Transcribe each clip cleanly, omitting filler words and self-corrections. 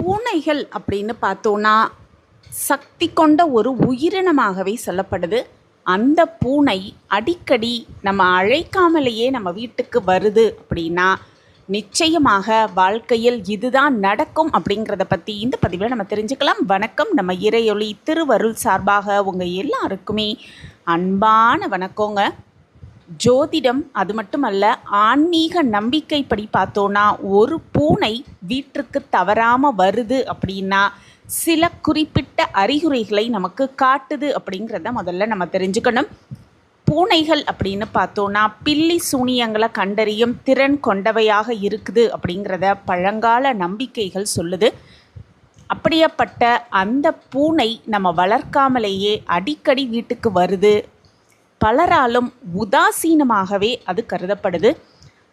பூனைகள் அப்படின்னு பார்த்தோன்னா சக்தி கொண்ட ஒரு உயிரினமாகவே சொல்லப்படுது. அந்த பூனை அடிக்கடி நம்ம அழைக்காமலேயே நம்ம வீட்டுக்கு வருது அப்படின்னா நிச்சயமாக வாழ்க்கையில் இதுதான் நடக்கும் அப்படிங்கிறத பற்றி இந்த பதிவில் நம்ம தெரிஞ்சுக்கலாம். வணக்கம். நம்ம இறையொளி திருவருள் சார்பாக உங்கள் எல்லாருக்குமே அன்பான வணக்கங்க. ஜோதிடம் அது மட்டுமல்ல, ஆன்மீக நம்பிக்கைப்படி பார்த்தோன்னா ஒரு பூனை வீட்டிற்கு தவறாமல் வருது அப்படின்னா சில குறிப்பிட்ட அறிகுறிகளை நமக்கு காட்டுது அப்படிங்கிறத முதல்ல நம்ம தெரிஞ்சுக்கணும். பூனைகள் அப்படின்னு பார்த்தோன்னா பில்லி சூனியங்களை கண்டறியும் திறன் கொண்டவையாக இருக்குது அப்படிங்கிறத பழங்கால நம்பிக்கைகள் சொல்லுது. அப்படியேப்பட்ட அந்த பூனை நம்ம வளர்க்காமலேயே அடிக்கடி வீட்டுக்கு வருது. பலராலும் உதாசீனமாகவே அது கருதப்படுது.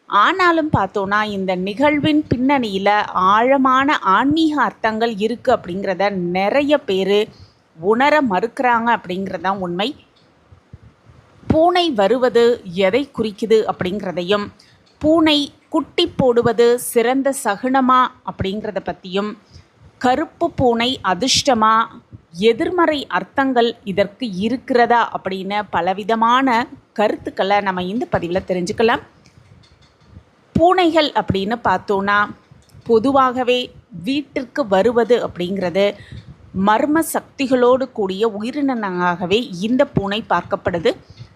ஆனாலும் பார்த்தோன்னா இந்த நிகழ்வின் பின்னணியில் ஆழமான ஆன்மீக அர்த்தங்கள் இருக்குது அப்படிங்கிறத நிறைய பேர் உணர மறுக்கிறாங்க அப்படிங்கிறதான் உண்மை. பூனை வருவது எதை குறிக்குது அப்படிங்கிறதையும், பூனை குட்டி போடுவது சிறந்த சகுனமா அப்படிங்கிறத பற்றியும், கருப்பு பூனை அதிர்ஷ்டமா, எதிர்மறை அர்த்தங்கள் இதற்கு இருக்கிறதா அப்படின்னு பலவிதமான கருத்துக்களை நம்ம இந்த பதிவில் தெரிஞ்சுக்கலாம். பூனைகள் அப்படின்னு பார்த்தோன்னா பொதுவாகவே வீட்டிற்கு வருவது அப்படிங்கிறது மர்ம சக்திகளோடு கூடிய உயிரினங்களாகவே இந்த பூனை பார்க்கப்படுது.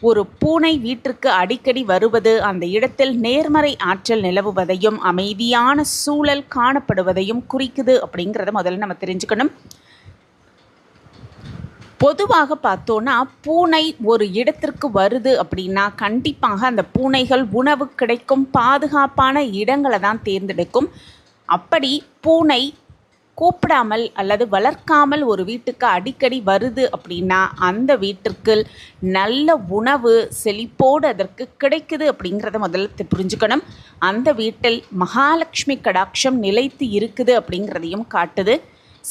ஒரு பூனை வீட்டிற்கு அடிக்கடி வருவது அந்த இடத்தில் நேர்மறை ஆற்றல் நிலவுவதையும் அமைதியான சூழல் காணப்படுவதையும் குறிக்குது அப்படிங்கிறத முதல்ல நம்ம தெரிஞ்சுக்கணும். பொதுவாக பார்த்தோன்னா பூனை ஒரு இடத்திற்கு வருது அப்படின்னா கண்டிப்பாக அந்த பூனைகள் உணவு கிடைக்கும் பாதுகாப்பான இடங்களை தான் தேர்ந்தெடுக்கும். அப்படி பூனை கூப்பிடாமல் அல்லது வளர்க்காமல் ஒரு வீட்டுக்கு அடிக்கடி வருது அப்படின்னா அந்த வீட்டிற்கு நல்ல உணவு செழிப்போடு அதற்கு கிடைக்குது அப்படிங்கிறத முதல்ல புரிஞ்சுக்கணும். அந்த வீட்டில் மகாலட்சுமி கடாட்சம் நிலைத்து இருக்குது அப்படிங்கிறதையும் காட்டுது.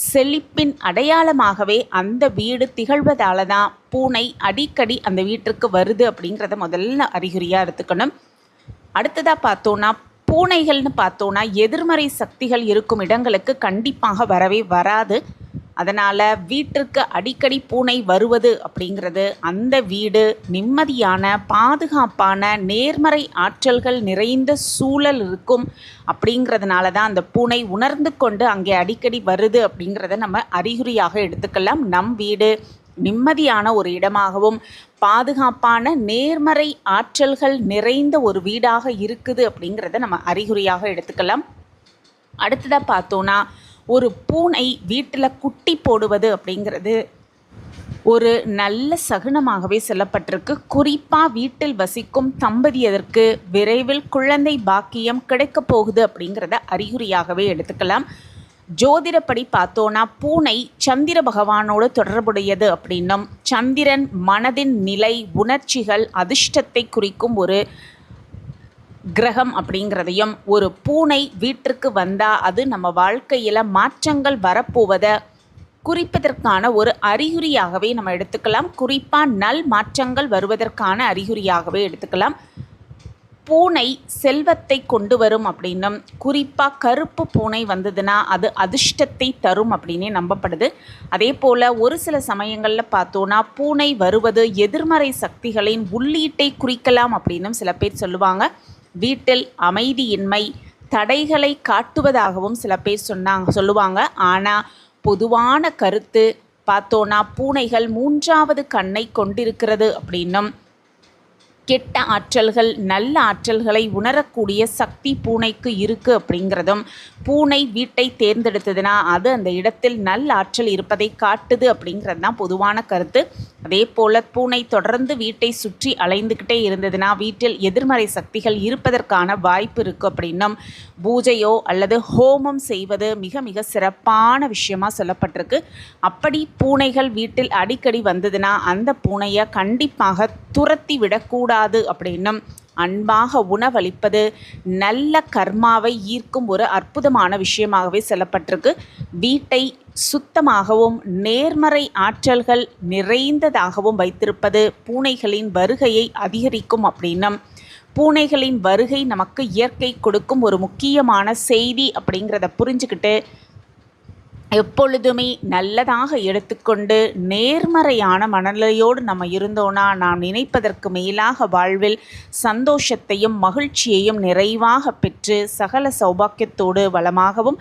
செழிப்பின் அடையாளமாகவே அந்த வீடு திகழ்வதால தான் பூனை அடிக்கடி அந்த வீட்டிற்கு வருது அப்படிங்கிறத முதல்ல அறிகுறியாக எடுத்துக்கணும். அடுத்ததாக பார்த்தோன்னா பூனைகள்னு பார்த்தோன்னா எதிர்மறை சக்திகள் இருக்கும் இடங்களுக்கு கண்டிப்பாக வரவே வராது. அதனால் வீட்டிற்கு அடிக்கடி பூனை வருவது அப்படிங்கிறது அந்த வீடு நிம்மதியான பாதுகாப்பான நேர்மறை ஆற்றல்கள் நிறைந்த சூழல் இருக்கும் அப்படிங்கிறதுனால தான் அந்த பூனை உணர்ந்து கொண்டு அங்கே அடிக்கடி வருது அப்படிங்கிறத நம்ம அறிகுறியாக எடுத்துக்கலாம். நம் வீடு நிம்மதியான ஒரு இடமாகவும் பாதுகாப்பான நேர்மறை ஆற்றல்கள் நிறைந்த ஒரு வீடாக இருக்குது அப்படிங்கிறத நம்ம அறிகுறியாக எடுத்துக்கலாம். அடுத்ததாக பார்த்தோன்னா ஒரு பூனை வீட்டில் குட்டி போடுவது அப்படிங்கிறது ஒரு நல்ல சகுனமாகவே சொல்லப்பட்டிருக்கு. குறிப்பாக வீட்டில் வசிக்கும் தம்பதியருக்கு விரைவில் குழந்தை பாக்கியம் கிடைக்க போகுது அப்படிங்கிறத அறிகுறியாகவே எடுத்துக்கலாம். ஜோதிடப்படி பார்த்தோன்னா பூனை சந்திர பகவானோடு தொடர்புடையது அப்படின்னும், சந்திரன் மனதின் நிலை உணர்ச்சிகள் அதிர்ஷ்டத்தை குறிக்கும் ஒரு கிரகம் அப்படிங்கிறதையும், ஒரு பூனை வீட்டிற்கு வந்தால் அது நம்ம வாழ்க்கையில் மாற்றங்கள் வரப்போவதை குறிப்பதற்கான ஒரு அறிகுறியாகவே நம்ம எடுத்துக்கலாம். குறிப்பாக நல் மாற்றங்கள் வருவதற்கான அறிகுறியாகவே எடுத்துக்கலாம். பூனை செல்வத்தை கொண்டு வரும் அப்படின்னும், குறிப்பாக கருப்பு பூனை வந்ததுன்னா அது அதிர்ஷ்டத்தை தரும் அப்படின்னே நம்பப்படுது. அதே போல் ஒரு சில சமயங்களில் பார்த்தோன்னா பூனை வருவது எதிர்மறை சக்திகளின் உள்ளீட்டை குறிக்கலாம் அப்படின்னும் சில பேர் சொல்லுவாங்க. வீட்டில் அமைதியின்மை தடைகளை காட்டுவதாகவும் சில பேர் சொல்லுவாங்க. ஆனால் பொதுவான கருத்து பார்த்தோன்னா பூனைகள் மூன்றாவது கண்ணை கொண்டிருக்கிறது அப்படின்னும், கெட்ட ஆற்றல்கள் நல்ல ஆற்றல்களை உணரக்கூடிய சக்தி பூனைக்கு இருக்குது அப்படிங்கிறதும், பூனை வீட்டை தேர்ந்தெடுத்ததுன்னா அது அந்த இடத்தில் நல்ல ஆற்றல் இருப்பதை காட்டுது அப்படிங்கிறது தான் பொதுவான கருத்து. அதே போல் பூனை தொடர்ந்து வீட்டை சுற்றி அலைந்துக்கிட்டே இருந்ததுன்னா வீட்டில் எதிர்மறை சக்திகள் இருப்பதற்கான வாய்ப்பு இருக்குது அப்படின்னும், பூஜையோ அல்லது ஹோமம் செய்வது மிக மிக சிறப்பான விஷயமா சொல்லப்பட்டிருக்கு. அப்படி பூனைகள் வீட்டில் அடிக்கடி வந்ததுன்னா அந்த பூனையை கண்டிப்பாக துரத்தி விடக்கூடாது அப்படின்னும், அன்பாக உணவளிப்பது நல்ல கர்மாவை ஈர்க்கும் ஒரு அற்புதமான விஷயமாகவே சொல்லப்பட்டிருக்கு. வீட்டை சுத்தமாகவும் நேர்மறை ஆற்றல்கள் நிறைந்ததாகவும் வைத்திருப்பது பூனைகளின் வருகையை அதிகரிக்கும் அப்படின்னும், பூனைகளின் வருகை நமக்கு இயற்கை கொடுக்கும் ஒரு முக்கியமான செய்தி அப்படிங்கிறத புரிஞ்சுக்கிட்டு எப்பொழுதுமே நல்லதாக எடுத்துக்கொண்டு நேர்மறையான மனநிலையோடு நம்ம இருந்தோன்னா நாம் நினைப்பதற்கு மேலாக வாழ்வில் சந்தோஷத்தையும் மகிழ்ச்சியையும் நிறைவாக பெற்று சகல சௌபாக்கியத்தோடு வளமாகவும்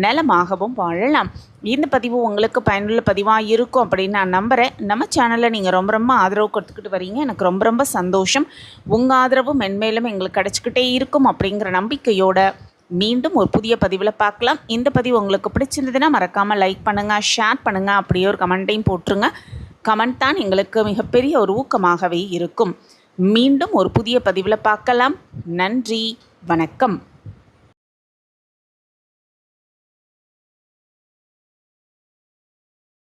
நலமாகவும் வாழலாம். இந்த பதிவு உங்களுக்கு பயனுள்ள பதிவாக இருக்கும் அப்படின்னு நான் நம்புகிறேன். நம்ம சேனலில் நீங்கள் ரொம்ப ஆதரவு கொடுத்துக்கிட்டு வரீங்க. எனக்கு ரொம்ப சந்தோஷம். உங்கள் ஆதரவு மென்மேலும் எங்களுக்கு கிடச்சிக்கிட்டே இருக்கும் அப்படிங்கிற நம்பிக்கையோட மீண்டும் ஒரு புதிய பதிவில் பார்க்கலாம். இந்த பதிவு உங்களுக்கு பிடிச்சிருந்ததுன்னா மறக்காமல் லைக் பண்ணுங்கள், ஷேர் பண்ணுங்கள், அப்படியே ஒரு கமெண்ட்டையும் போட்டுருங்க. கமெண்ட் தான் எங்களுக்கு மிகப்பெரிய ஒரு ஊக்கமாகவே இருக்கும். மீண்டும் ஒரு புதிய பதிவில் பார்க்கலாம். நன்றி, வணக்கம்.